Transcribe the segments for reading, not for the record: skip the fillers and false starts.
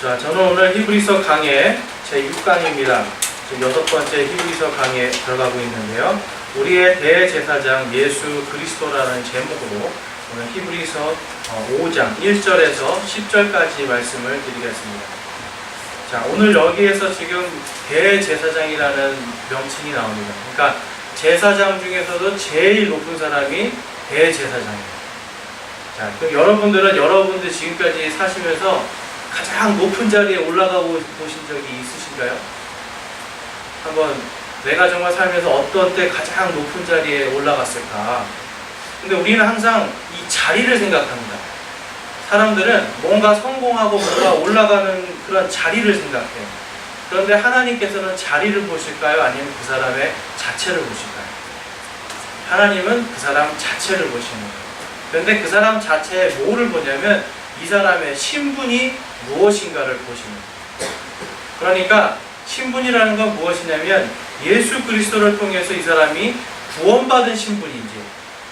자, 저는 오늘 히브리서 강의 제6강입니다. 지금 6번째 히브리서 강의에 들어가고 있는데요. 우리의 대제사장 예수 그리스도라는 제목으로 오늘 히브리서 5장 1절에서 10절까지 말씀을 드리겠습니다. 자, 오늘 여기에서 지금 대제사장이라는 명칭이 나옵니다. 그러니까 제사장 중에서도 제일 높은 사람이 대제사장입니다. 자, 그럼 여러분들 지금까지 사시면서 가장 높은 자리에 올라가 보신 적이 있으신가요? 한번 내가 정말 살면서 어떤 때 가장 높은 자리에 올라갔을까? 근데 우리는 항상 이 자리를 생각합니다. 사람들은 뭔가 성공하고 뭔가 올라가는 그런 자리를 생각해요. 그런데 하나님께서는 자리를 보실까요? 아니면 그 사람의 자체를 보실까요? 하나님은 그 사람 자체를 보시는 거예요. 그런데 그 사람 자체에 뭐를 보냐면 이 사람의 신분이 무엇인가를 보시는 거예요. 그러니까 신분이라는 건 무엇이냐면 예수 그리스도를 통해서 이 사람이 구원받은 신분인지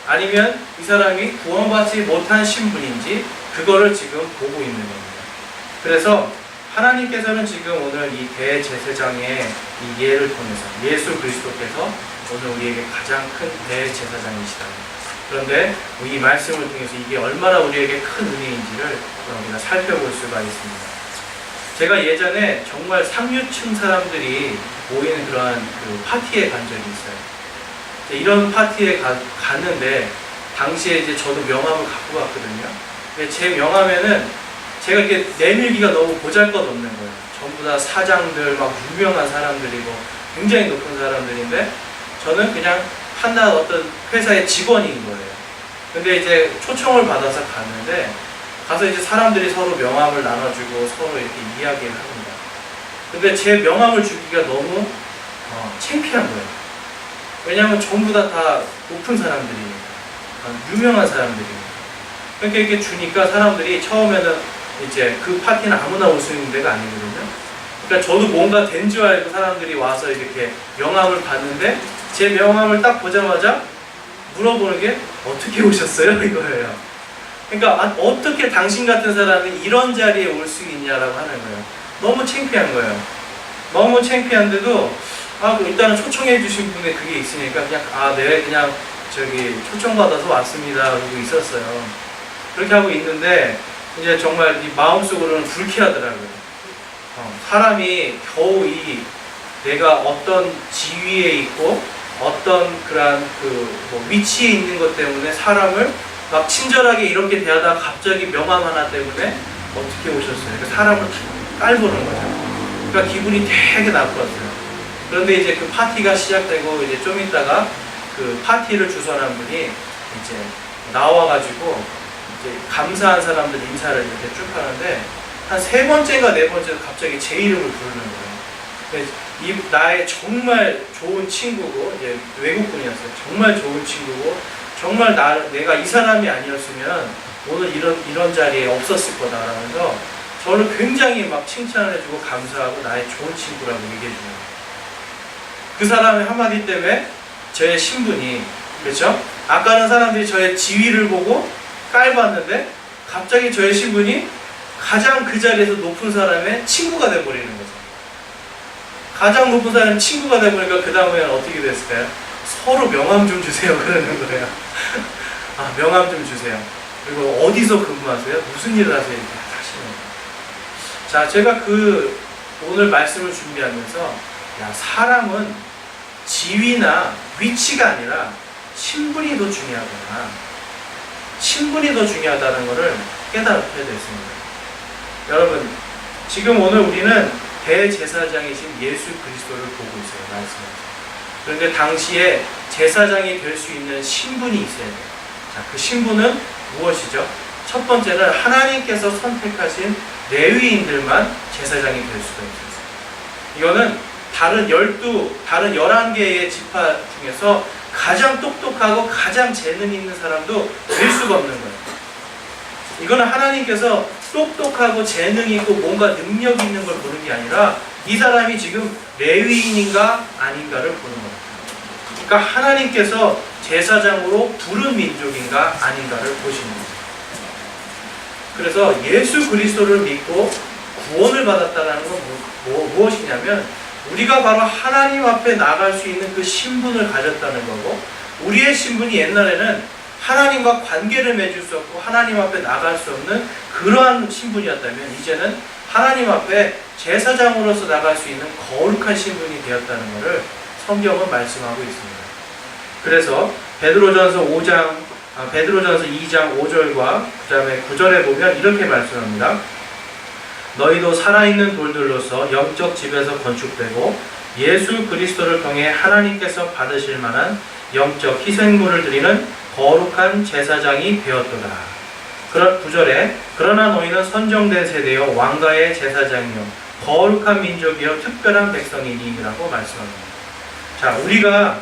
아니면 이 사람이 구원받지 못한 신분인지 그거를 지금 보고 있는 겁니다. 그래서 하나님께서는 지금 오늘 이 대제사장의 이 예를 통해서 예수 그리스도께서 오늘 우리에게 가장 큰 대제사장이시다. 그런데 이 말씀을 통해서 이게 얼마나 우리에게 큰 은혜인지를 우리가 살펴볼 수가 있습니다. 제가 예전에 정말 상류층 사람들이 모이는 그러한 그 파티에 간 적이 있어요. 이런 파티에 갔는데 당시에 이제 저도 명함을 갖고 갔거든요. 근데 제 명함에는 제가 이렇게 내밀기가 너무 보잘것없는 거예요. 전부 다 사장들, 막 유명한 사람들이고 굉장히 높은 사람들인데 저는 그냥 한낱 어떤 회사의 직원인 거예요. 근데 이제 초청을 받아서 갔는데 가서 이제 사람들이 서로 명함을 나눠주고 서로 이렇게 이야기를 합니다. 근데 제 명함을 주기가 너무 창피한 거예요. 왜냐하면 전부 다 높은 사람들이니까, 유명한 사람들이니까. 그러니까 이렇게 주니까 사람들이 처음에는 이제 그 파티는 아무나 올 수 있는 데가 아니거든요. 그러니까 저도 뭔가 된 줄 알고 사람들이 와서 이렇게 명함을 받는데 제 명함을 딱 보자마자 물어보는 게 어떻게 오셨어요? 이거예요. 그러니까 어떻게 당신 같은 사람이 이런 자리에 올 수 있냐라고 하는 거예요. 너무 창피한 거예요. 너무 창피한데도 일단은 초청해 주신 분의 그게 있으니까 그냥 네 그냥 초청받아서 왔습니다 그러고 있었어요. 그렇게 하고 있는데 이제 정말 이 마음속으로는 불쾌하더라고요. 사람이 겨우 내가 어떤 지위에 있고 어떤 그런 위치에 있는 것 때문에 사람을 막 친절하게 이렇게 대하다가 갑자기 명함 하나 때문에 어떻게 오셨어요? 그러니까 사람을 깔보는 거죠. 그러니까 기분이 되게 나빴어요. 그런데 이제 그 파티가 시작되고 이제 좀 있다가 그 파티를 주선한 분이 이제 나와가지고 이제 감사한 사람들 인사를 이렇게 쭉 하는데 한 3번째인가 4번째 갑자기 제 이름을 부르는 거예요. 나의 정말 좋은 친구고 이제 외국분이었어요. 정말 좋은 친구고 정말 내가 이 사람이 아니었으면 오늘 이런 자리에 없었을 거다라면서 저를 굉장히 막 칭찬을 해주고 감사하고 나의 좋은 친구라고 얘기해주는 거예요. 그 사람의 한마디 때문에 저의 신분이, 그렇죠? 아까는 사람들이 저의 지위를 보고 깔봤는데 갑자기 저의 신분이 가장 그 자리에서 높은 사람의 친구가 돼버리는 거죠. 가장 높은 사람의 친구가 돼버리니까 그 다음에는 어떻게 됐을까요? 서로 명함 좀 주세요 그러는 거예요. 명함 좀 주세요. 그리고 어디서 근무하세요? 무슨 일을 하세요? 이렇게 하시는 거예요. 자, 제가 오늘 말씀을 준비하면서 사람은 지위나 위치가 아니라 신분이 더 중요하구나. 신분이 더 중요하다는 것을 깨달게 됐습니다. 여러분, 지금 오늘 우리는 대제사장이신 예수 그리스도를 보고 있어요. 말씀에서. 그런데 당시에 제사장이 될 수 있는 신분이 있어야 돼요. 자, 그 신분은 무엇이죠? 첫 번째는 하나님께서 선택하신 레위인들만 제사장이 될 수가 있어요. 이거는 다른 11개의 지파 중에서 가장 똑똑하고 가장 재능 있는 사람도 될 수가 없는 거예요. 이거는 하나님께서 똑똑하고 재능 있고 뭔가 능력 있는 걸 보는 게 아니라 이 사람이 지금 레위인인가 아닌가를 보는 거예요. 그러니까 하나님께서 제사장으로 부른 민족인가 아닌가를 보시는 거예요. 그래서 예수 그리스도를 믿고 구원을 받았다는 건 무엇이냐면 우리가 바로 하나님 앞에 나갈 수 있는 그 신분을 가졌다는 거고, 우리의 신분이 옛날에는 하나님과 관계를 맺을 수 없고 하나님 앞에 나갈 수 없는 그러한 신분이었다면 이제는 하나님 앞에 제사장으로서 나갈 수 있는 거룩한 신분이 되었다는 것을 성경은 말씀하고 있습니다. 그래서 베드로전서 2장 5절과 그 다음에 9절에 보면 이렇게 말씀합니다. 너희도 살아있는 돌들로서 영적 집에서 건축되고 예수 그리스도를 통해 하나님께서 받으실 만한 영적 희생물을 드리는 거룩한 제사장이 되었도다. 9절에 그러나 너희는 선정된 세대여 왕가의 제사장이요 거룩한 민족이요 특별한 백성이니라고 말씀합니다. 자, 우리가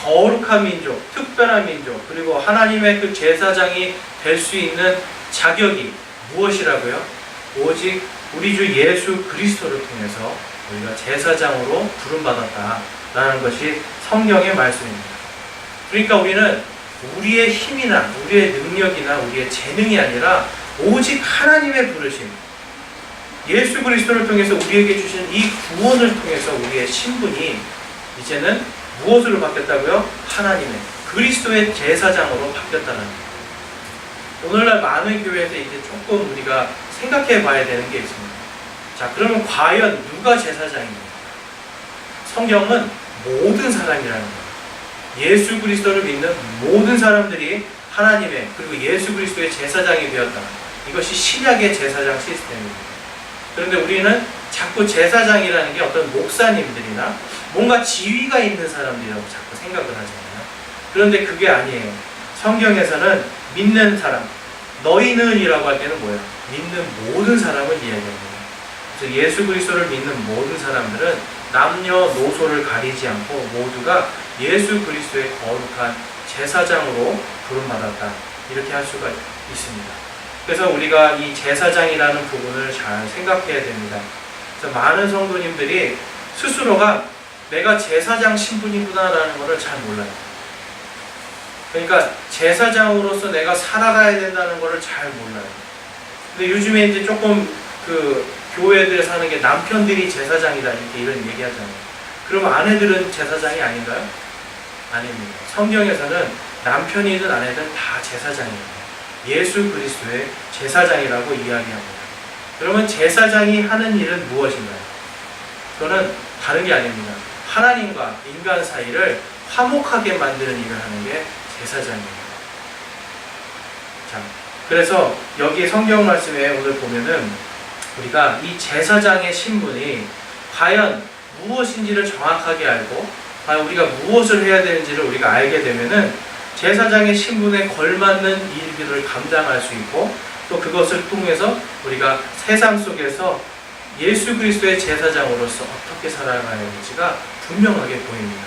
거룩한 민족, 특별한 민족, 그리고 하나님의 그 제사장이 될 수 있는 자격이 무엇이라고요? 오직 우리 주 예수 그리스도를 통해서 우리가 제사장으로 부름받았다라는 것이 성경의 말씀입니다. 그러니까 우리는 우리의 힘이나 우리의 능력이나 우리의 재능이 아니라 오직 하나님의 부르심, 예수 그리스도를 통해서 우리에게 주신 이 구원을 통해서 우리의 신분이 이제는 무엇으로 바뀌었다고요? 하나님의 그리스도의 제사장으로 바뀌었다는 거예요. 오늘날 많은 교회에서 이제 조금 우리가 생각해 봐야 되는 게 있습니다. 자, 그러면 과연 누가 제사장입니까? 성경은 모든 사람이라는 거예요. 예수 그리스도를 믿는 모든 사람들이 하나님의 그리고 예수 그리스도의 제사장이 되었다. 이것이 신약의 제사장 시스템입니다. 그런데 우리는 자꾸 제사장이라는 게 어떤 목사님들이나 뭔가 지위가 있는 사람들이라고 자꾸 생각을 하잖아요. 그런데 그게 아니에요. 성경에서는 믿는 사람, 너희는 이라고 할 때는 뭐예요? 믿는 모든 사람을 이야기합니다. 그래서 예수 그리스도를 믿는 모든 사람들은 남녀노소를 가리지 않고 모두가 예수 그리스도의 거룩한 제사장으로 부름받았다. 이렇게 할 수가 있습니다. 그래서 우리가 이 제사장이라는 부분을 잘 생각해야 됩니다. 그래서 많은 성도님들이 스스로가 내가 제사장 신분이구나라는 것을 잘 몰라요. 그러니까 제사장으로서 내가 살아가야 된다는 것을 잘 몰라요. 근데 요즘에 이제 조금 그 교회들에서 하는 게 남편들이 제사장이다 이렇게 이런 얘기하잖아요. 그럼 아내들은 제사장이 아닌가요? 아닙니다. 성경에서는 남편이든 아내든 다 제사장이에요. 예수 그리스도의 제사장이라고 이야기합니다. 그러면 제사장이 하는 일은 무엇인가요? 그거는 다른 게 아닙니다. 하나님과 인간 사이를 화목하게 만드는 일을 하는 게 제사장입니다. 자, 그래서 여기 성경 말씀에 오늘 보면은 우리가 이 제사장의 신분이 과연 무엇인지를 정확하게 알고 과연 우리가 무엇을 해야 되는지를 우리가 알게 되면은 제사장의 신분에 걸맞는 일들을 감당할 수 있고 또 그것을 통해서 우리가 세상 속에서 예수 그리스도의 제사장으로서 어떻게 살아가야 할지가 분명하게 보입니다.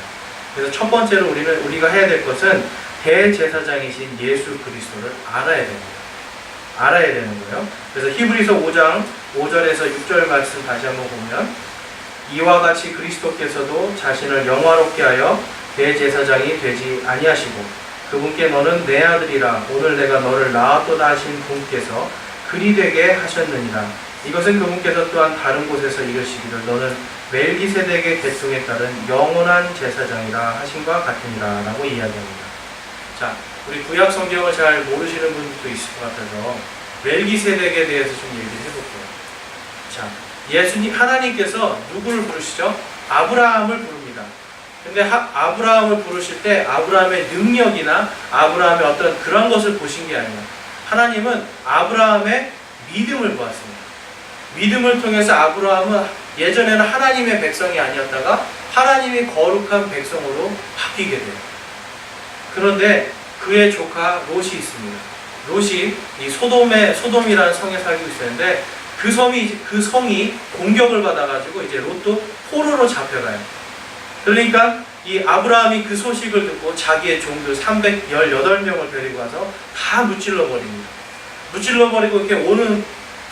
그래서 첫 번째로 우리가 해야 될 것은 대제사장이신 예수 그리스도를 알아야 됩니다. 알아야 되는 거예요. 그래서 히브리서 5장 5절에서 6절 말씀 다시 한번 보면 이와 같이 그리스도께서도 자신을 영화롭게 하여 대제사장이 되지 아니하시고 그분께 너는 내 아들이라 오늘 내가 너를 낳았도다 하신 분께서 그리 되게 하셨느니라. 이것은 그분께서 또한 다른 곳에서 이르시기를 너는 멜기세덱의 계통에 따른 영원한 제사장이라 하신과 같으니라 라고 이야기합니다. 자, 우리 구약 성경을 잘 모르시는 분들도 있을 것 같아서 멜기세덱에 대해서 좀 얘기를 해볼게요. 자, 예수님 하나님께서 누구를 부르시죠? 아브라함을 부릅니다. 근데 아브라함을 부르실 때 아브라함의 능력이나 아브라함의 어떤 그런 것을 보신 게 아니에요. 하나님은 아브라함의 믿음을 보았습니다. 믿음을 통해서 아브라함은 예전에는 하나님의 백성이 아니었다가 하나님이 거룩한 백성으로 바뀌게 돼요. 그런데 그의 조카 롯이 있습니다. 롯이 이 소돔이라는 성에 살고 있었는데 그 성이 공격을 받아가지고 이제 롯도 포로로 잡혀가요. 그러니까 이 아브라함이 그 소식을 듣고 자기의 종들 318명을 데리고 와서 다 무찔러 버립니다. 무찔러 버리고 이렇게 오는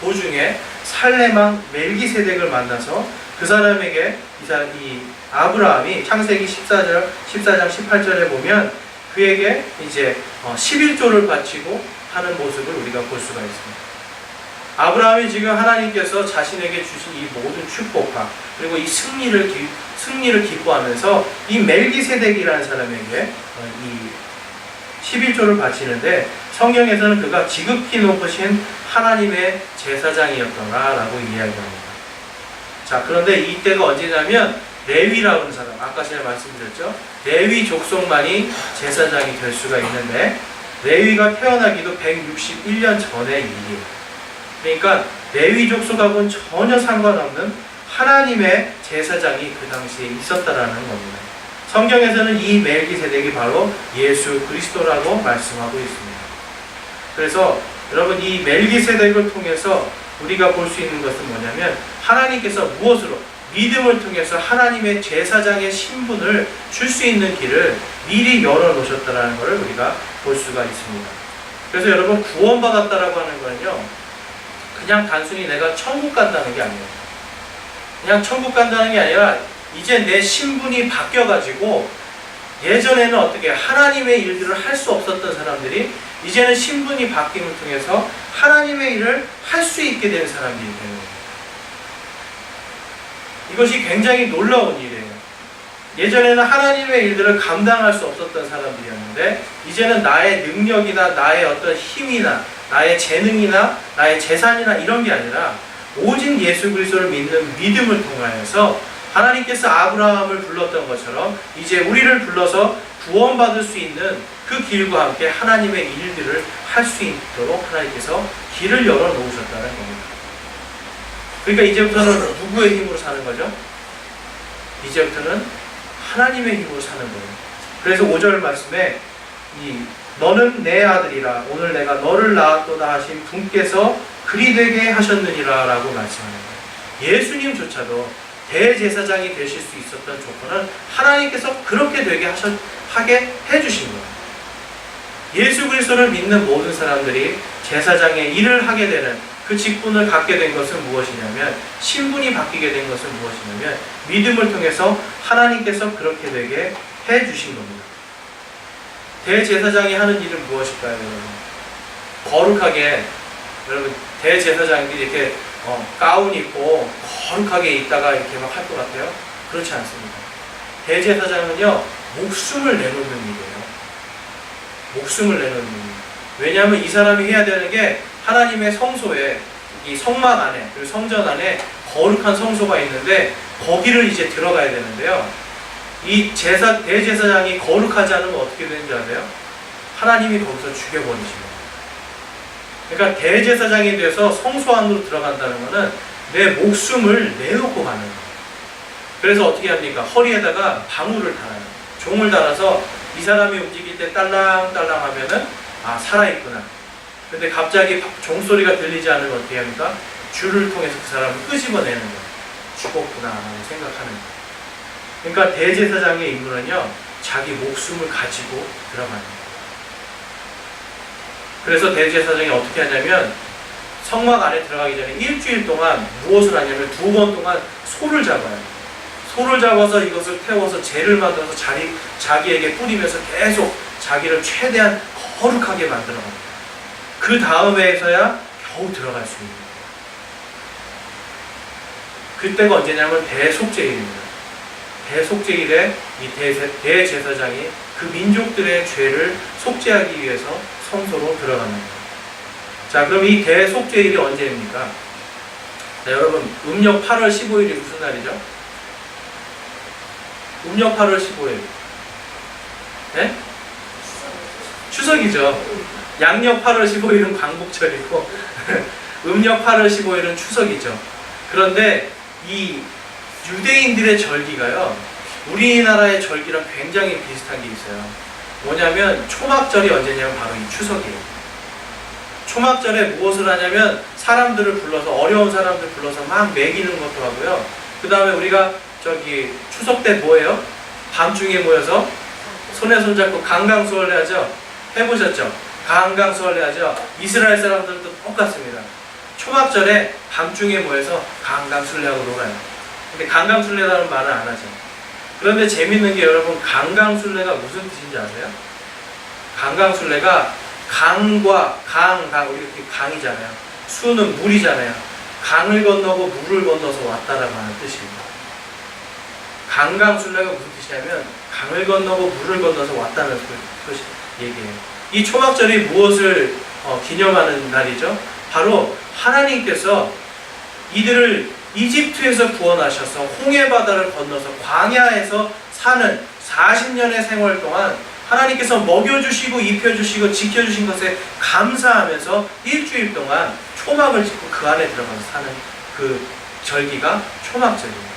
도중에 살레망 멜기세덱을 만나서 그 사람에게 이 아브라함이 창세기 14장 18절에 보면 그에게 이제 11조를 바치고 하는 모습을 우리가 볼 수가 있습니다. 아브라함이 지금 하나님께서 자신에게 주신 이 모든 축복과 그리고 이 승리를 기뻐하면서 이 멜기세덱이라는 사람에게 이 11조를 바치는데, 성경에서는 그가 지극히 높으신 하나님의 제사장이었더라라고 이야기합니다. 자, 그런데 이때가 언제냐면 레위라고 하는 사람, 아까 제가 말씀드렸죠. 레위 족속만이 제사장이 될 수가 있는데, 레위가 태어나기도 161년 전의 일이에요. 그러니까 레위 족속하고는 전혀 상관없는 하나님의 제사장이 그 당시에 있었다라는 겁니다. 성경에서는 이 멜기세덱이 바로 예수 그리스도라고 말씀하고 있습니다. 그래서 여러분, 이 멜기세덱을 통해서 우리가 볼 수 있는 것은 뭐냐면, 하나님께서 무엇으로? 믿음을 통해서 하나님의 제사장의 신분을 줄 수 있는 길을 미리 열어놓으셨다는 것을 우리가 볼 수가 있습니다. 그래서 여러분, 구원받았다라고 하는 거는요, 그냥 단순히 내가 천국 간다는 게 아니에요. 그냥 천국 간다는 게 아니라 이제 내 신분이 바뀌어가지고, 예전에는 어떻게 하나님의 일들을 할 수 없었던 사람들이 이제는 신분이 바뀜을 통해서 하나님의 일을 할 수 있게 된 사람들이 되는 거예요. 이것이 굉장히 놀라운 일이에요. 예전에는 하나님의 일들을 감당할 수 없었던 사람들이었는데, 이제는 나의 능력이나 나의 어떤 힘이나 나의 재능이나 나의 재산이나 이런 게 아니라 오직 예수 그리스도를 믿는 믿음을 통하여서 하나님께서 아브라함을 불렀던 것처럼 이제 우리를 불러서 구원받을 수 있는 그 길과 함께 하나님의 일들을 할 수 있도록 하나님께서 길을 열어놓으셨다는 겁니다. 그러니까 이제부터는 누구의 힘으로 사는 거죠? 이제부터는 하나님의 힘으로 사는 거예요. 그래서 5절 말씀에 너는 내 아들이라 오늘 내가 너를 낳았도다 하신 분께서 그리 되게 하셨느니라 라고 말씀하는 거예요. 예수님조차도 대제사장이 되실 수 있었던 조건은 하나님께서 그렇게 되게 하게 해주신 거예요. 예수 그리스도를 믿는 모든 사람들이 제사장의 일을 하게 되는 그 직분을 갖게 된 것은 무엇이냐면, 신분이 바뀌게 된 것은 무엇이냐면 믿음을 통해서 하나님께서 그렇게 되게 해주신 겁니다. 대제사장이 하는 일은 무엇일까요, 여러분? 거룩하게, 여러분, 대제사장들이 이렇게 가운 입고 거룩하게 있다가 이렇게 막 할 것 같아요? 그렇지 않습니다. 대제사장은요, 목숨을 내놓는 일이에요. 목숨을 내놓는 일. 왜냐하면 이 사람이 해야 되는 게 하나님의 성소에, 이 성막 안에, 그리고 성전 안에 거룩한 성소가 있는데 거기를 이제 들어가야 되는데요. 이 대제사장이 거룩하지 않으면 어떻게 되는지 아세요? 하나님이 거기서 죽여버리십니다. 그러니까 대제사장이 돼서 성소 안으로 들어간다는 것은 내 목숨을 내놓고 가는 거예요. 그래서 어떻게 합니까? 허리에다가 방울을 달아요. 종을 달아서 이 사람이 움직일 때 딸랑딸랑 하면은 살아있구나. 근데 갑자기 종소리가 들리지 않으면 어떻게 합니까? 줄을 통해서 그 사람을 끄집어내는 거예요. 죽었구나 라고 생각하는 거예요. 그러니까 대제사장의 임무는요, 자기 목숨을 가지고 들어가는 거예요. 그래서 대제사장이 어떻게 하냐면, 성막 안에 들어가기 전에 일주일 동안 무엇을 하냐면 2번 동안 소를 잡아요. 소를 잡아서 이것을 태워서 재를 만들어서 자기에게 뿌리면서 계속 자기를 최대한 거룩하게 만들어 갑니다. 그 다음에서야 겨우 들어갈 수 있는 거예요. 그때가 언제냐면 대속죄일입니다. 대속죄일에 이 대제사장이 그 민족들의 죄를 속죄하기 위해서 성소로 들어가는 거예요. 자, 그럼 이 대속죄일이 언제입니까? 자, 여러분, 음력 8월 15일이 무슨 날이죠? 음력 8월 15일. 네? 추석이죠. 양력 8월 15일은 광복절이고 음력 8월 15일은 추석이죠. 그런데 이 유대인들의 절기가요, 우리나라의 절기랑 굉장히 비슷한 게 있어요. 뭐냐면 초막절이 언제냐면 바로 이 추석이에요. 초막절에 무엇을 하냐면 사람들을 불러서, 어려운 사람들 불러서 막 먹이는 것도 하고요. 그 다음에 우리가 추석 때 뭐예요? 밤중에 모여서 손에 손잡고 강강수월래 하죠? 해보셨죠? 강강수월래 하죠? 이스라엘 사람들도 똑같습니다. 초막절에 밤중에 모여서 강강술래하고 놀아요. 근데 강강술래라는 말은 안 하죠. 그런데 재밌는 게 여러분, 강강술래가 무슨 뜻인지 아세요? 강강술래가 강과 강, 우리 강이잖아요. 수는 물이잖아요. 강을 건너고 물을 건너서 왔다라고 하는 뜻입니다. 강강술래가 무슨 뜻이냐면 강을 건너고 물을 건너서 왔다는 뜻 얘기예요. 이 초막절이 무엇을 기념하는 날이죠? 바로 하나님께서 이들을 이집트에서 구원하셔서 홍해바다를 건너서 광야에서 사는 40년의 생활 동안 하나님께서 먹여주시고 입혀주시고 지켜주신 것에 감사하면서 일주일 동안 초막을 짓고 그 안에 들어가서 사는 그 절기가 초막절이에요.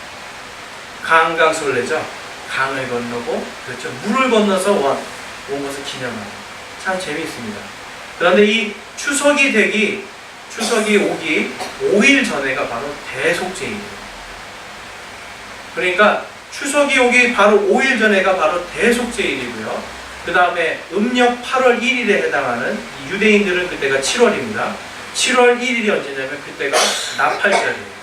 강강술래죠. 강을 건너고 그렇죠. 물을 건너서 온 것을 기념하는 참 재미있습니다. 그런데 이 추석이 오기 5일 전에가 바로 대속죄일이에요. 그러니까 추석이 오기 바로 5일 전에가 바로 대속죄일이고요. 그 다음에 음력 8월 1일에 해당하는 유대인들은 그때가 7월입니다. 7월 1일이 언제냐면 그때가 나팔절이에요.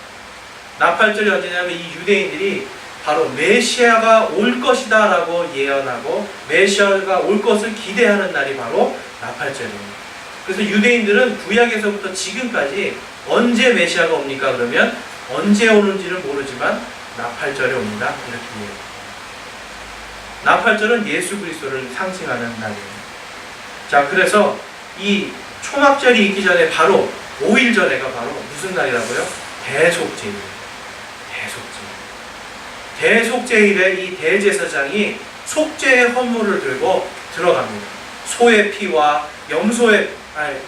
나팔절이 언제냐면 이 유대인들이 바로 메시아가 올 것이다 라고 예언하고 메시아가 올 것을 기대하는 날이 바로 나팔절입니다. 그래서 유대인들은 구약에서부터 지금까지 언제 메시아가 옵니까? 그러면 언제 오는지를 모르지만 나팔절에 옵니다. 이렇게 이해해요. 나팔절은 예수 그리스도를 상징하는 날이에요. 자, 그래서 이 초막절이 있기 전에 바로 5일 전에가 바로 무슨 날이라고요? 대속죄일이에요. 대속죄일에 이 대제사장이 속죄의 헌물을 들고 들어갑니다. 소의 피와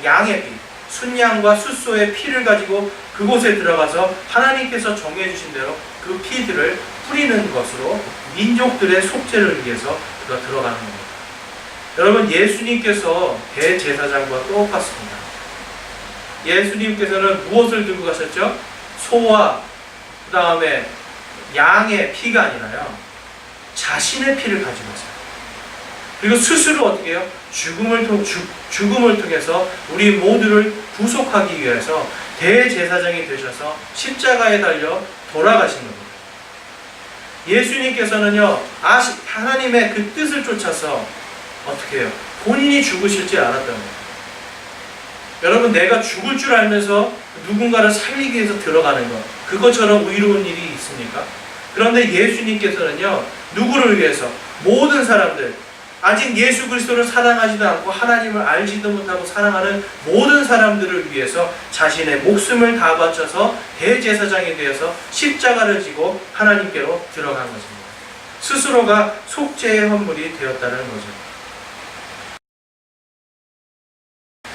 양의 피, 순양과 숫소의 피를 가지고 그곳에 들어가서 하나님께서 정해주신 대로 그 피들을 뿌리는 것으로 민족들의 속죄를 위해서 그가 들어가는 겁니다. 여러분, 예수님께서 대제사장과 똑같습니다. 예수님께서는 무엇을 들고 가셨죠? 소와 그 다음에 양의 피가 아니라요, 자신의 피를 가지고 가세요. 그리고 스스로 어떻게 해요? 죽음을 통해서 우리 모두를 구속하기 위해서 대제사장이 되셔서 십자가에 달려 돌아가신 겁니다. 예수님께서는요, 하나님의 그 뜻을 쫓아서 어떻게 해요? 본인이 죽으실 줄 알았던 거예요. 여러분, 내가 죽을 줄 알면서 누군가를 살리기 위해서 들어가는 것, 그것처럼 의로운 일이 있습니까? 그런데 예수님께서는요, 누구를 위해서? 모든 사람들, 아직 예수 그리스도를 사랑하지도 않고 하나님을 알지도 못하고 사랑하는 모든 사람들을 위해서 자신의 목숨을 다 바쳐서 대제사장이 되어서 십자가를 지고 하나님께로 들어간 것입니다. 스스로가 속죄의 헌물이 되었다는 거죠.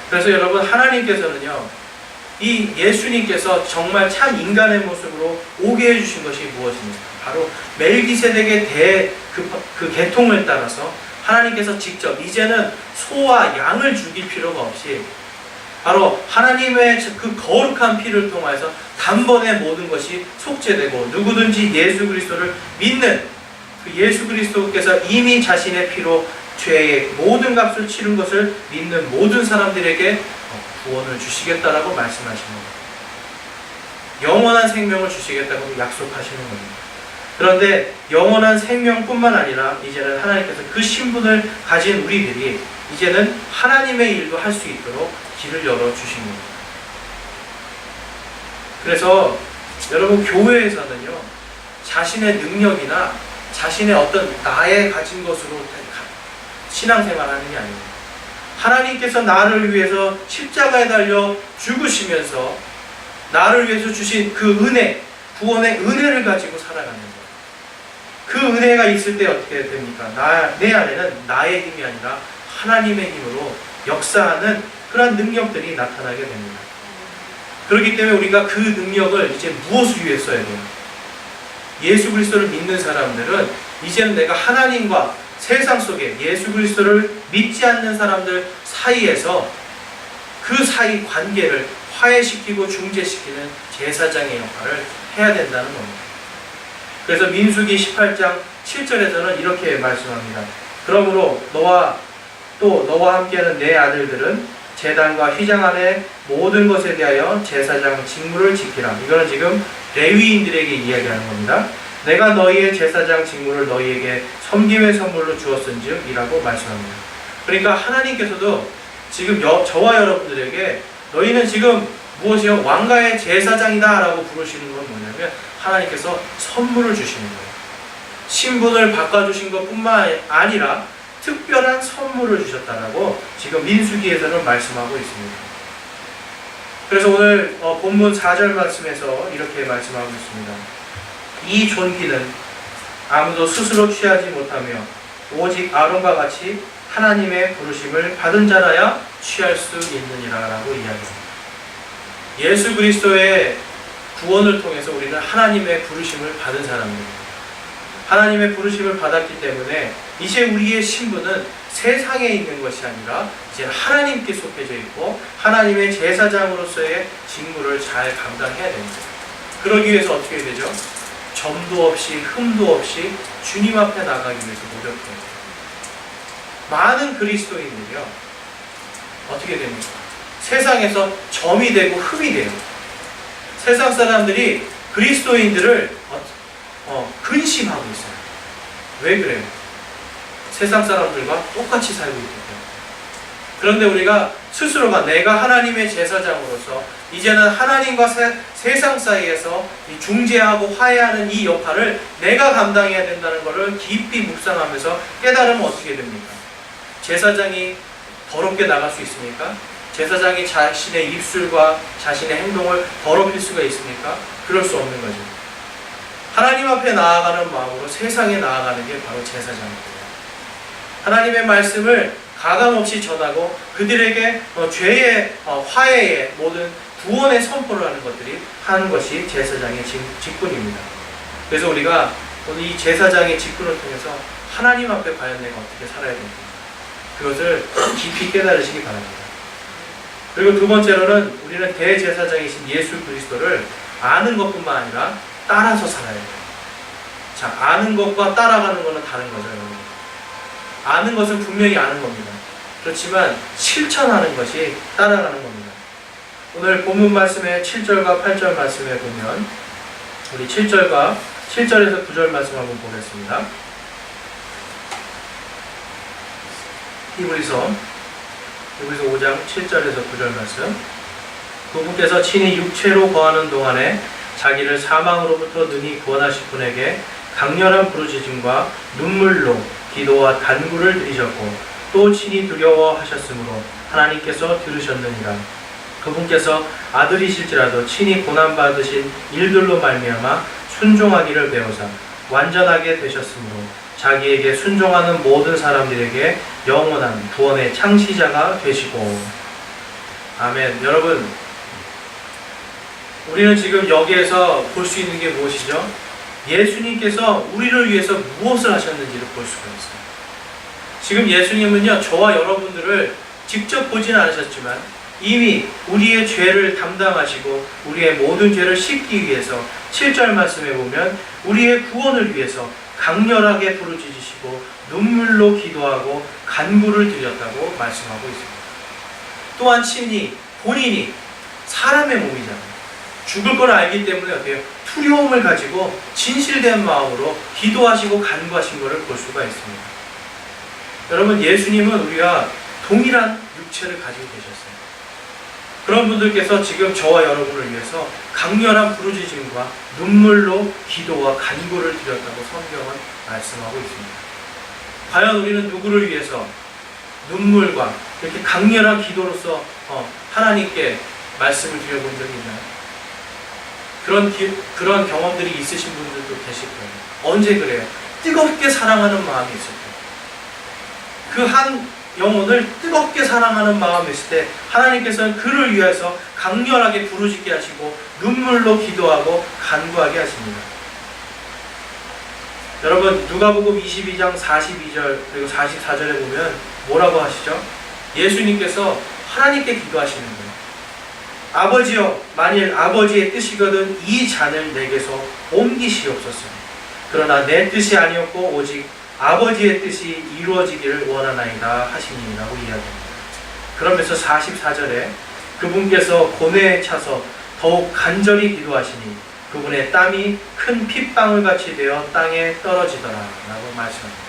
그래서 여러분, 하나님께서는요, 이 예수님께서 정말 참 인간의 모습으로 오게 해주신 것이 무엇입니까? 바로 멜기세덱의 그 계통을 따라서 하나님께서 직접 이제는 소와 양을 죽일 필요가 없이 바로 하나님의 그 거룩한 피를 통해서 단번에 모든 것이 속죄되고 누구든지 예수 그리스도를 믿는 그 예수 그리스도께서 이미 자신의 피로 죄의 모든 값을 치른 것을 믿는 모든 사람들에게 구원을 주시겠다라고 말씀하시는 겁니다. 영원한 생명을 주시겠다고 약속하시는 겁니다. 그런데 영원한 생명뿐만 아니라 이제는 하나님께서 그 신분을 가진 우리들이 이제는 하나님의 일도 할 수 있도록 길을 열어주신 겁니다. 그래서 여러분, 교회에서는요, 자신의 능력이나 자신의 어떤 나의 가진 것으로 신앙생활 하는 게 아닙니다. 하나님께서 나를 위해서 십자가에 달려 죽으시면서 나를 위해서 주신 그 은혜, 구원의 은혜를 가지고 살아가는 거예요. 그 은혜가 있을 때 어떻게 됩니까? 내 안에는 나의 힘이 아니라 하나님의 힘으로 역사하는 그런 능력들이 나타나게 됩니다. 그렇기 때문에 우리가 그 능력을 이제 무엇을 위해 써야 돼요? 예수 그리스도를 믿는 사람들은 이제는 내가 하나님과 세상 속에 예수 그리스도를 믿지 않는 사람들 사이에서 그 사이 관계를 화해시키고 중재시키는 제사장의 역할을 해야 된다는 겁니다. 그래서 민수기 18장 7절에서는 이렇게 말씀합니다. 그러므로 너와 함께하는 내 아들들은 제단과 휘장 안에 모든 것에 대하여 제사장 직무를 지키라. 이거는 지금 레위인들에게 이야기하는 겁니다. 내가 너희의 제사장 직무를 너희에게 섬김의 선물로 주었은즉 이라고 말씀합니다. 그러니까 하나님께서도 지금 저와 여러분들에게 너희는 지금 무엇이요? 왕가의 제사장이다 라고 부르시는 건 뭐냐면 하나님께서 선물을 주시는 거예요. 신분을 바꿔주신 것뿐만 아니라 특별한 선물을 주셨다라고 지금 민수기에서는 말씀하고 있습니다. 그래서 오늘 본문 4절 말씀에서 이렇게 말씀하고 있습니다. 이 존귀는 아무도 스스로 취하지 못하며 오직 아론과 같이 하나님의 부르심을 받은 자라야 취할 수 있느니라 라고 이야기합니다. 예수 그리스도의 구원을 통해서 우리는 하나님의 부르심을 받은 사람입니다. 하나님의 부르심을 받았기 때문에 이제 우리의 신분은 세상에 있는 것이 아니라 이제 하나님께 속해져 있고 하나님의 제사장으로서의 직무를 잘 감당해야 됩니다. 그러기 위해서 어떻게 되죠? 점도 없이 흠도 없이 주님 앞에 나가기 위해서 노력해요. 많은 그리스도인들이요 어떻게 됩니까? 세상에서 점이 되고 흠이 돼요. 세상 사람들이 그리스도인들을 근심하고 있어요. 왜 그래요? 세상 사람들과 똑같이 살고 있기 때문에. 그런데 우리가 스스로가 내가 하나님의 제사장으로서 이제는 하나님과 세상 사이에서 이 중재하고 화해하는 이 역할을 내가 감당해야 된다는 것을 깊이 묵상하면서 깨달으면 어떻게 됩니까? 제사장이 더럽게 나갈 수 있습니까? 제사장이 자신의 입술과 자신의 행동을 더럽힐 수가 있습니까? 그럴 수 없는 거죠. 하나님 앞에 나아가는 마음으로 세상에 나아가는 게 바로 제사장입니다. 하나님의 말씀을 가감없이 전하고 그들에게 죄의 화해의 모든 구원의 선포를 하는 것이 제사장의 직분입니다. 그래서 우리가 오늘 이 제사장의 직분을 통해서 하나님 앞에 과연 내가 어떻게 살아야 됩니까? 그것을 깊이 깨달으시기 바랍니다. 그리고 두 번째로는 우리는 대제사장이신 예수 그리스도를 아는 것뿐만 아니라 따라서 살아야 돼요. 자, 아는 것과 따라가는 것은 다른 거죠, 여러분. 아는 것은 분명히 아는 겁니다. 그렇지만 실천하는 것이 따라가는 겁니다. 오늘 본문 말씀의 7절과 8절 말씀에 보면 우리 7절에서 9절 말씀 한번 보겠습니다. 히브리서 5장 7절에서 9절 말씀. 그분께서 친히 육체로 거하는 동안에 자기를 사망으로부터 능히 구원하실 분에게 강렬한 부르짖음과 눈물로 기도와 간구를 드리셨고 또 친히 두려워하셨으므로 하나님께서 들으셨느니라. 그분께서 아들이실지라도 친히 고난받으신 일들로 말미암아 순종하기를 배우사 완전하게 되셨으므로 자기에게 순종하는 모든 사람들에게 영원한 구원의 창시자가 되시고. 아멘. 여러분, 우리는 지금 여기에서 볼 수 있는 게 무엇이죠? 예수님께서 우리를 위해서 무엇을 하셨는지를 볼 수가 있어요. 지금 예수님은요, 저와 여러분들을 직접 보지는 않으셨지만 이미 우리의 죄를 담당하시고 우리의 모든 죄를 씻기 위해서 7절 말씀에 보면 우리의 구원을 위해서 강렬하게 부르짖으시고 눈물로 기도하고 간구를 드렸다고 말씀하고 있습니다. 또한 친히 본인이 사람의 몸이잖아요. 죽을 걸 알기 때문에 어때요? 두려움을 가지고 진실된 마음으로 기도하시고 간구하신 것을 볼 수가 있습니다. 여러분, 예수님은 우리가 동일한 육체를 가지고 계셨어요. 그런 분들께서 지금 저와 여러분을 위해서 강렬한 부르짖음과 눈물로 기도와 간구를 드렸다고 성경은 말씀하고 있습니다. 과연 우리는 누구를 위해서 눈물과 이렇게 강렬한 기도로서 하나님께 말씀을 드려본 적이 있나요? 그런 경험들이 있으신 분들도 계실 거예요. 언제 그래요? 뜨겁게 사랑하는 마음이 있을 때. 그 한 영혼을 뜨겁게 사랑하는 마음이 있을 때 하나님께서는 그를 위해서 강렬하게 부르짖게 하시고 눈물로 기도하고 간구하게 하십니다. 여러분, 누가복음 22장 42절 그리고 44절에 보면 뭐라고 하시죠? 예수님께서 하나님께 기도하시는 거예요. 아버지여, 만일 아버지의 뜻이거든 이 잔을 내게서 옮기시옵소서. 그러나 내 뜻이 아니었고 오직 아버지의 뜻이 이루어지기를 원하나이다 하시니라고 이야기합니다. 그러면서 44절에 그분께서 고뇌에 차서 더욱 간절히 기도하시니 그분의 땀이 큰 핏방울같이 되어 땅에 떨어지더라 라고 말씀합니다.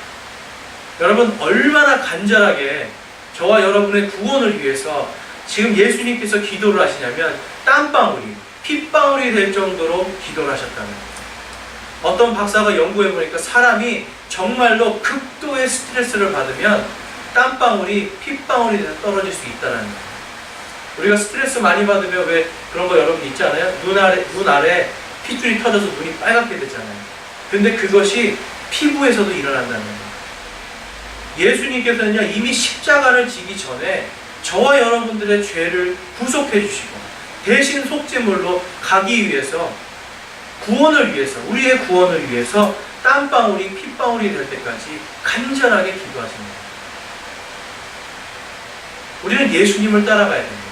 여러분, 얼마나 간절하게 저와 여러분의 구원을 위해서 지금 예수님께서 기도를 하시냐면 땀방울이, 핏방울이 될 정도로 기도를 하셨다는 거예요. 어떤 박사가 연구해 보니까 사람이 정말로 극도의 스트레스를 받으면 땀방울이 핏방울이 돼서 떨어질 수 있다는 거예요. 우리가 스트레스 많이 받으면 왜 그런 거 여러분 있지 않아요? 눈 아래 핏줄이 터져서 눈이 빨갛게 되잖아요. 근데 그것이 피부에서도 일어난다는 거예요. 예수님께서는요, 이미 십자가를 지기 전에 저와 여러분들의 죄를 구속해 주시고 대신 속죄물로 가기 위해서, 구원을 위해서, 우리의 구원을 위해서 땀방울이 핏방울이 될 때까지 간절하게 기도하십니다. 우리는 예수님을 따라가야 됩니다.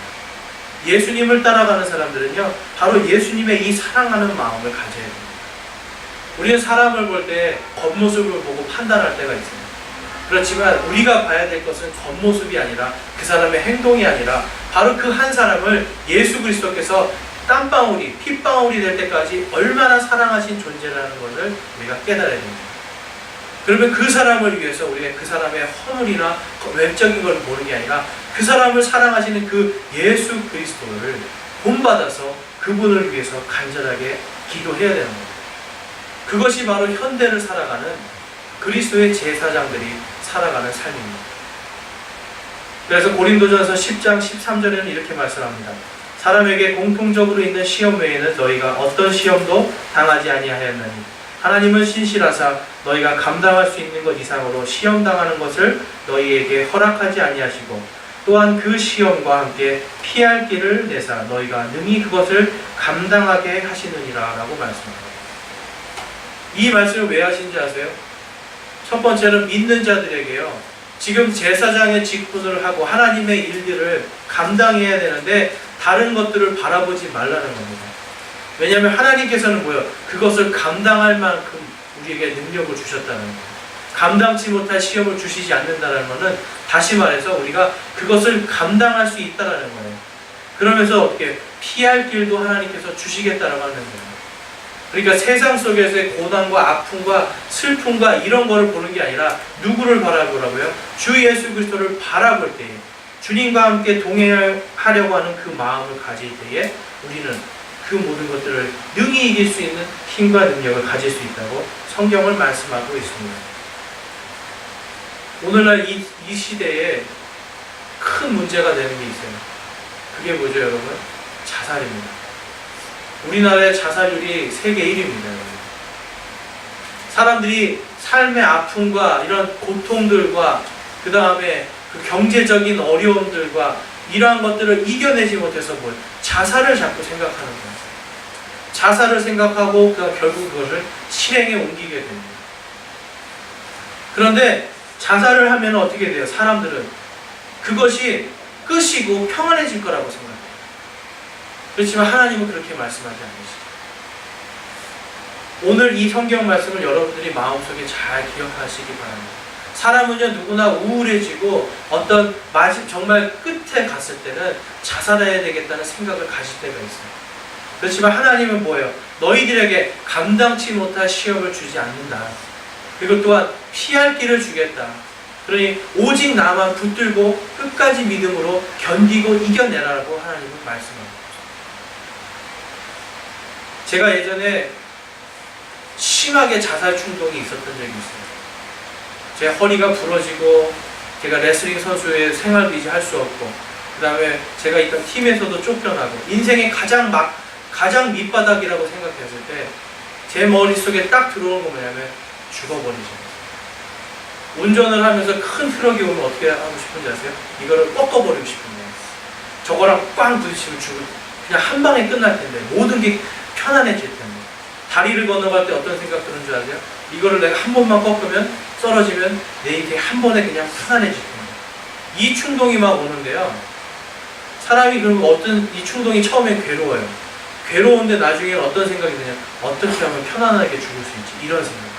예수님을 따라가는 사람들은요, 바로 예수님의 이 사랑하는 마음을 가져야 됩니다. 우리는 사람을 볼 때 겉모습을 보고 판단할 때가 있습니다. 그렇지만 우리가 봐야 될 것은 겉모습이 아니라 그 사람의 행동이 아니라 바로 그 한 사람을 예수 그리스도께서 땀방울이 핏방울이 될 때까지 얼마나 사랑하신 존재라는 것을 우리가 깨달아야 됩니다. 그러면 그 사람을 위해서 우리가 그 사람의 허물이나 외적인 걸 보는 게 아니라 그 사람을 사랑하시는 그 예수 그리스도를 본받아서 그분을 위해서 간절하게 기도해야 되는 겁니다. 그것이 바로 현대를 살아가는 그리스도의 제사장들이 살아가는 삶입니다. 그래서 고린도전서 10장 13절에는 이렇게 말씀합니다. 사람에게 공통적으로 있는 시험 외에는 너희가 어떤 시험도 당하지 아니하였나니 하나님은 신실하사 너희가 감당할 수 있는 것 이상으로 시험당하는 것을 너희에게 허락하지 아니하시고 또한 그 시험과 함께 피할 길을 내사 너희가 능히 그것을 감당하게 하시느니라 라고 말씀합니다. 이 말씀을 왜 하신지 아세요? 첫 번째는 믿는 자들에게요, 지금 제사장의 직분을 하고 하나님의 일들을 감당해야 되는데 다른 것들을 바라보지 말라는 겁니다. 왜냐하면 하나님께서는 뭐예요? 그것을 감당할 만큼 우리에게 능력을 주셨다는 거예요. 감당치 못할 시험을 주시지 않는다는 것은 다시 말해서 우리가 그것을 감당할 수 있다는 거예요. 그러면서 어떻게 피할 길도 하나님께서 주시겠다라고 하는 거예요. 그러니까 세상 속에서의 고난과 아픔과 슬픔과 이런 거를 보는 게 아니라 누구를 바라보라고요? 주 예수 그리스도를 바라볼 때에, 주님과 함께 동행하려고 하는 그 마음을 가질 때에 우리는 그 모든 것들을 능히 이길 수 있는 힘과 능력을 가질 수 있다고 성경을 말씀하고 있습니다. 오늘날 이 시대에 큰 문제가 되는 게 있어요. 그게 뭐죠, 여러분? 자살입니다. 우리나라의 자살률이 세계 1위입니다. 사람들이 삶의 아픔과 이런 고통들과 그 다음에 그 경제적인 어려움들과 이러한 것들을 이겨내지 못해서 자살을 자꾸 생각하는 거예요. 자살을 생각하고 결국 그것을 실행에 옮기게 됩니다. 그런데 자살을 하면 어떻게 돼요? 사람들은 그것이 끝이고 평안해질 거라고 생각해요. 그렇지만 하나님은 그렇게 말씀하지 않으시죠. 오늘 이 성경 말씀을 여러분들이 마음속에 잘 기억하시기 바랍니다. 사람은요, 누구나 우울해지고 어떤 정말 끝에 갔을 때는 자살해야 되겠다는 생각을 가질 때가 있어요. 그렇지만 하나님은 뭐예요? 너희들에게 감당치 못할 시험을 주지 않는다. 그리고 또한 피할 길을 주겠다. 그러니 오직 나만 붙들고 끝까지 믿음으로 견디고 이겨내라고 하나님은 말씀합니다. 제가 예전에 심하게 자살 충동이 있었던 적이 있어요. 제 허리가 부러지고 제가 레슬링 선수의 생활도 이제 할 수 없고 그 다음에 제가 있던 팀에서도 쫓겨나고 인생의 가장 밑바닥이라고 생각했을 때 제 머릿속에 딱 들어오는 건 뭐냐면 죽어버리죠. 운전을 하면서 큰 트럭이 오면 어떻게 하고 싶은지 아세요? 이거를 꺾어버리고 싶은 거예요. 저거랑 꽝 부딪히면 그냥 한 방에 끝날 텐데 모든 게 편안해질 텐데 다리를 건너갈 때 어떤 생각 드는 줄 아세요? 이거를 내가 한 번만 꺾으면 떨어지면 내 인생 한 번에 그냥 편안해질 텐데 이 충동이 막 오는데요. 사람이 그러면 이 충동이 처음엔 괴로워요. 괴로운데 나중에는 어떤 생각이 드냐? 어떻게 하면 편안하게 죽을 수 있지? 이런 생각입니다.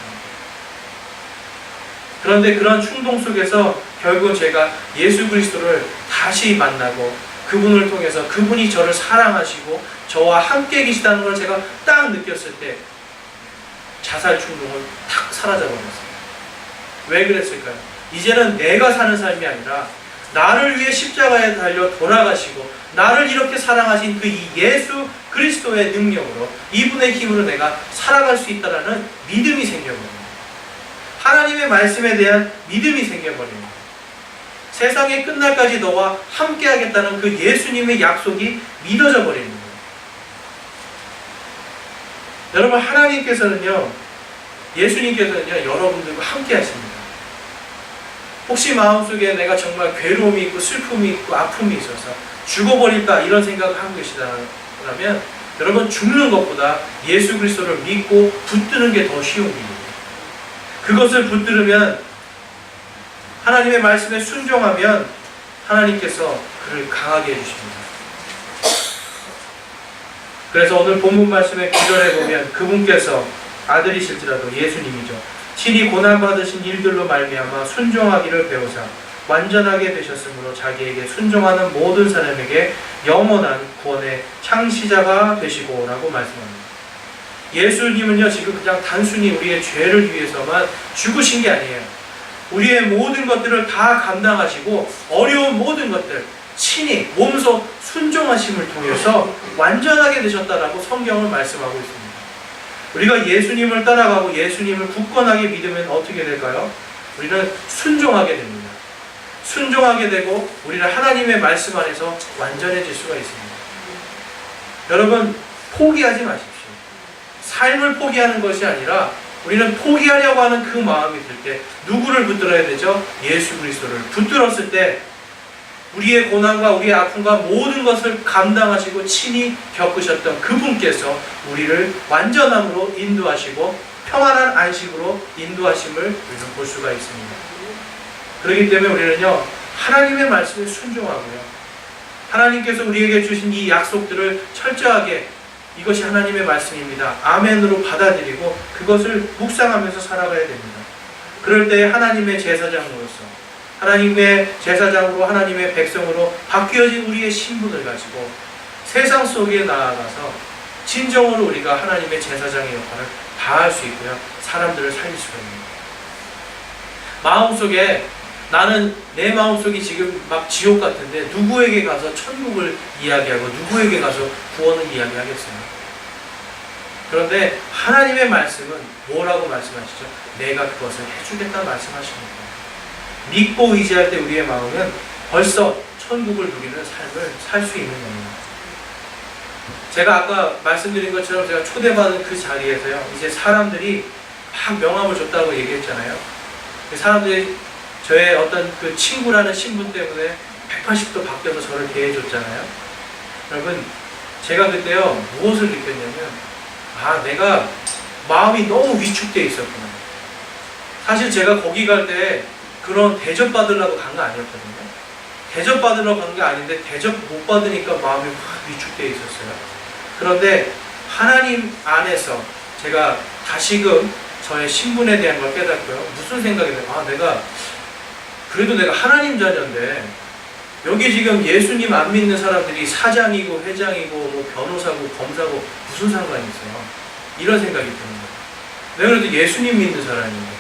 그런데 그런 충동 속에서 결국은 제가 예수 그리스도를 다시 만나고 그분을 통해서 그분이 저를 사랑하시고 저와 함께 계시다는 걸 제가 딱 느꼈을 때 자살 충동은 탁 사라져 버렸어요. 왜 그랬을까요? 이제는 내가 사는 삶이 아니라 나를 위해 십자가에 달려 돌아가시고 나를 이렇게 사랑하신 그 이 예수 그리스도의 능력으로, 이분의 힘으로 내가 살아갈 수 있다는 믿음이 생겨버립니다. 하나님의 말씀에 대한 믿음이 생겨버립니다. 세상의 끝날까지 너와 함께 하겠다는 그 예수님의 약속이 믿어져 버립니다. 여러분, 예수님께서는요, 여러분들과 함께 하십니다. 혹시 마음속에 내가 정말 괴로움이 있고 슬픔이 있고 아픔이 있어서 죽어버릴까 이런 생각을 하고 계시다면, 여러분, 죽는 것보다 예수 그리스도를 믿고 붙드는 게 더 쉬운 길입니다. 그것을 붙들으면, 하나님의 말씀에 순종하면 하나님께서 그를 강하게 해주십니다. 그래서 오늘 본문 말씀의 9절에 보면 그분께서, 아들이실지라도 예수님이죠, 친히 고난받으신 일들로 말미암아 순종하기를 배우사 완전하게 되셨으므로 자기에게 순종하는 모든 사람에게 영원한 구원의 창시자가 되시고 라고 말씀합니다. 예수님은요, 지금 그냥 단순히 우리의 죄를 위해서만 죽으신 게 아니에요. 우리의 모든 것들을 다 감당하시고 어려운 모든 것들 친히 몸소 순종하심을 통해서 완전하게 되셨다라고 성경은 말씀하고 있습니다. 우리가 예수님을 따라가고 예수님을 굳건하게 믿으면 어떻게 될까요? 우리는 순종하게 됩니다. 순종하게 되고 우리는 하나님의 말씀 안에서 완전해질 수가 있습니다. 여러분, 포기하지 마십시오. 삶을 포기하는 것이 아니라 우리는 포기하려고 하는 그 마음이 들 때 누구를 붙들어야 되죠? 예수 그리스도를 붙들었을 때 우리의 고난과 우리의 아픔과 모든 것을 감당하시고 친히 겪으셨던 그분께서 우리를 완전함으로 인도하시고 평안한 안식으로 인도하심을 우리는 볼 수가 있습니다. 그렇기 때문에 우리는요, 하나님의 말씀에 순종하고요, 하나님께서 우리에게 주신 이 약속들을 철저하게 이것이 하나님의 말씀입니다, 아멘으로 받아들이고 그것을 묵상하면서 살아가야 됩니다. 그럴 때 하나님의 제사장으로서, 하나님의 제사장으로, 하나님의 백성으로 바뀌어진 우리의 신분을 가지고 세상 속에 나아가서 진정으로 우리가 하나님의 제사장의 역할을 다할 수 있고요, 사람들을 살릴 수가 있습니다. 마음속에, 나는 내 마음속이 지금 막 지옥 같은데 누구에게 가서 천국을 이야기하고 누구에게 가서 구원을 이야기하겠어요? 그런데 하나님의 말씀은 뭐라고 말씀하시죠? 내가 그것을 해주겠다 말씀하십니다. 믿고 의지할 때 우리의 마음은 벌써 천국을 누리는 삶을 살 수 있는 겁니다. 제가 아까 말씀드린 것처럼 제가 초대받은 그 자리에서요, 이제 사람들이 막 명함을 줬다고 얘기했잖아요. 사람들이 저의 어떤 그 친구라는 신분 때문에 180도 바뀌어서 저를 대해줬잖아요. 여러분, 제가 그때요, 무엇을 느꼈냐면, 내가 마음이 너무 위축되어 있었구나. 사실 제가 거기 갈 때 그런 대접받으려고 간 거 아니었거든요. 대접받으려고 간 게 아닌데 대접 못 받으니까 마음이 확 위축되어 있었어요. 그런데 하나님 안에서 제가 다시금 저의 신분에 대한 걸 깨닫고요, 무슨 생각이 들어요? 그래도 내가 하나님 자녀인데 여기 지금 예수님 안 믿는 사람들이 사장이고 회장이고 뭐 변호사고 검사고 무슨 상관이 있어요? 이런 생각이 드는 거예요. 내가 그래도 예수님 믿는 사람인데.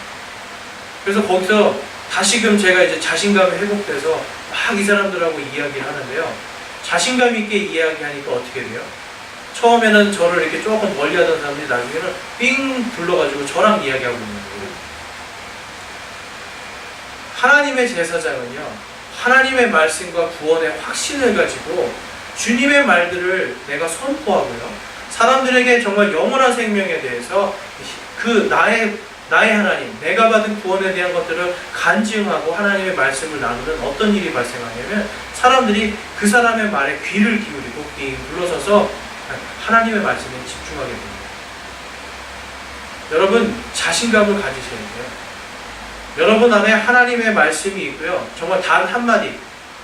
그래서 거기서 다시금 제가 이제 자신감이 회복돼서 막 이 사람들하고 이야기를 하는데요, 자신감 있게 이야기하니까 어떻게 돼요? 처음에는 저를 이렇게 조금 멀리 하던 사람들이 나중에는 삥 둘러가지고 저랑 이야기하고 있는 거예요. 하나님의 제사장은요, 하나님의 말씀과 구원의 확신을 가지고 주님의 말들을 내가 선포하고요, 사람들에게 정말 영원한 생명에 대해서 그 나의 하나님, 내가 받은 구원에 대한 것들을 간증하고 하나님의 말씀을 나누는 어떤 일이 발생하냐면, 사람들이 그 사람의 말에 귀를 기울이고 빙 둘러서서 하나님의 말씀에 집중하게 됩니다. 여러분, 자신감을 가지셔야 돼요. 여러분 안에 하나님의 말씀이 있고요, 정말 단 한마디,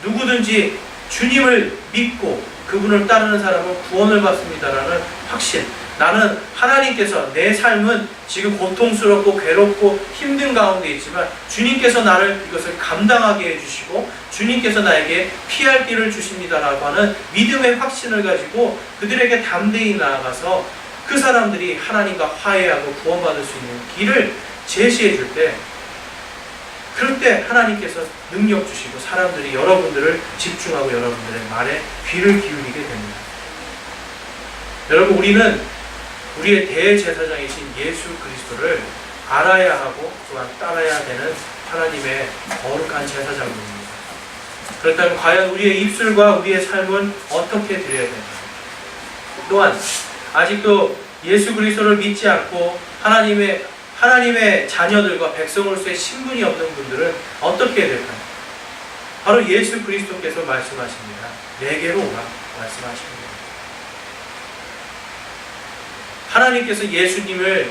누구든지 주님을 믿고 그분을 따르는 사람은 구원을 받습니다라는 확신. 나는 하나님께서, 내 삶은 지금 고통스럽고 괴롭고 힘든 가운데 있지만 주님께서 나를 이것을 감당하게 해주시고 주님께서 나에게 피할 길을 주십니다라고 하는 믿음의 확신을 가지고 그들에게 담대히 나아가서 그 사람들이 하나님과 화해하고 구원받을 수 있는 길을 제시해 줄 때, 그럴 때 하나님께서 능력 주시고 사람들이 여러분들을 집중하고 여러분들의 말에 귀를 기울이게 됩니다. 여러분, 우리는 우리의 대제사장이신 예수 그리스도를 알아야 하고 또한 따라야 되는 하나님의 거룩한 제사장입니다. 그렇다면 과연 우리의 입술과 우리의 삶은 어떻게 드려야 되는가? 또한 아직도 예수 그리스도를 믿지 않고 하나님의 자녀들과 백성으로서의 신분이 없는 분들은 어떻게 해야 될까요? 바로 예수 그리스도께서 말씀하십니다. 내게로 오라 말씀하십니다. 하나님께서 예수님을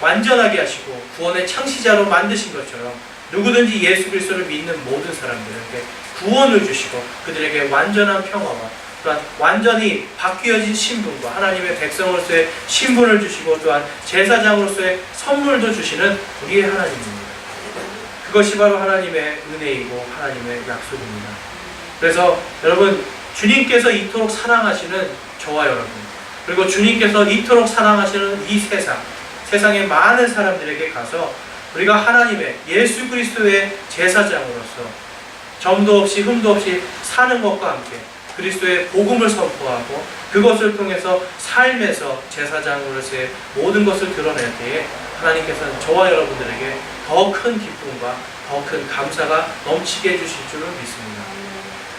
완전하게 하시고 구원의 창시자로 만드신 것처럼 누구든지 예수 그리스도를 믿는 모든 사람들에게 구원을 주시고 그들에게 완전한 평화와 또한 완전히 바뀌어진 신분과 하나님의 백성으로서의 신분을 주시고 또한 제사장으로서의 선물도 주시는 우리의 하나님입니다. 그것이 바로 하나님의 은혜이고 하나님의 약속입니다. 그래서 여러분, 주님께서 이토록 사랑하시는 저와 여러분, 그리고 주님께서 이토록 사랑하시는 이 세상의 많은 사람들에게 가서 우리가 하나님의 예수 그리스도의 제사장으로서 점도 없이 흠도 없이 사는 것과 함께 그리스도의 복음을 선포하고 그것을 통해서 삶에서 제사장으로서의 모든 것을 드러낼 때에 하나님께서는 저와 여러분들에게 더 큰 기쁨과 더 큰 감사가 넘치게 해주실 줄을 믿습니다.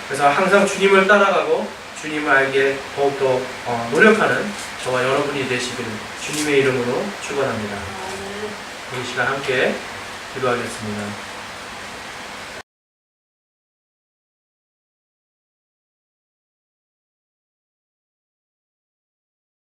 그래서 항상 주님을 따라가고 주님을 알기에 더욱더 노력하는 저와 여러분이 되시기를 주님의 이름으로 축원합니다. 이 시간 함께 기도하겠습니다.